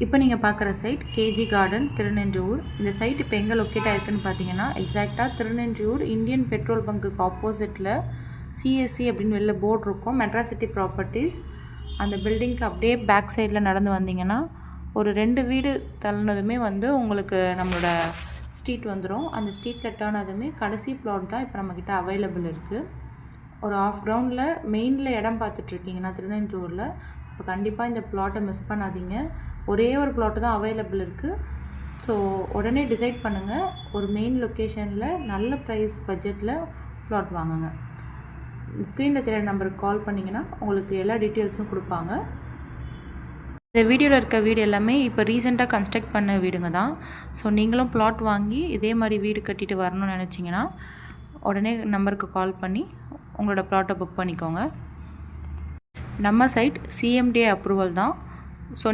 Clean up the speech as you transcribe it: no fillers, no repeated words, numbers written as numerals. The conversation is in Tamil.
இப்போ நீங்கள் பார்க்குற சைட் கேஜி கார்டன் திருநெஞ்சூர். இந்த சைட் இப்போ எங்கே லொக்கேட் ஆகிருக்குன்னு பார்த்தீங்கன்னா எக்ஸாக்டாக திருநெஞ்சூர் இந்தியன் பெட்ரோல் பங்க்குக்கு ஆப்போசிட்டில் சிஎஸ்சி அப்படின்னு வெளில போர்டு இருக்கும், மெட்ராஸ் சிட்டி ப்ராப்பர்ட்டிஸ். அந்த பில்டிங்க்கு அப்படியே பேக் சைடில் நடந்து வந்தீங்கன்னா ஒரு 2 வீடு தள்ளினதுமே உங்களுக்கு நம்மளோட ஸ்ட்ரீட் வந்துடும். அந்த ஸ்ட்ரீட்டில் டேர்ன் ஆனதுமே கடைசி பிளாட் தான் இப்போ நம்மக்கிட்ட அவைலபிள் இருக்குது. ஒரு ஆஃப் கிரவுண்டில் மெயினில் இடம் பார்த்துட்ருக்கீங்கன்னா திருநெஞ்சூரில், இப்போ கண்டிப்பாக இந்த பிளாட்டை மிஸ் பண்ணாதீங்க. ஒரே ஒரு பிளாட்டு தான் அவைலபிள் இருக்குது. ஸோ உடனே டிசைட் பண்ணுங்கள். ஒரு மெயின் லொக்கேஷனில் நல்ல ப்ரைஸ் பட்ஜெட்டில் பிளாட் வாங்குங்க. ஸ்க்ரீனில் தெரிய நம்பருக்கு கால் பண்ணிங்கன்னா உங்களுக்கு எல்லா டீட்டெயில்ஸும் கொடுப்பாங்க. இந்த வீடியோவில் இருக்க வீடு எல்லாமே இப்போ ரீசெண்டாக கன்ஸ்ட்ரக்ட் பண்ண வீடுங்க தான். ஸோ நீங்களும் பிளாட் வாங்கி இதே மாதிரி வீடு கட்டிட்டு வரணும்னு நினச்சிங்கன்னா உடனே நம்பருக்கு கால் பண்ணி உங்களோட பிளாட்டை புக் பண்ணிக்கோங்க. நம்ம சைட் சிஎம்டிஏ அப்ரூவல் தான். ஸோ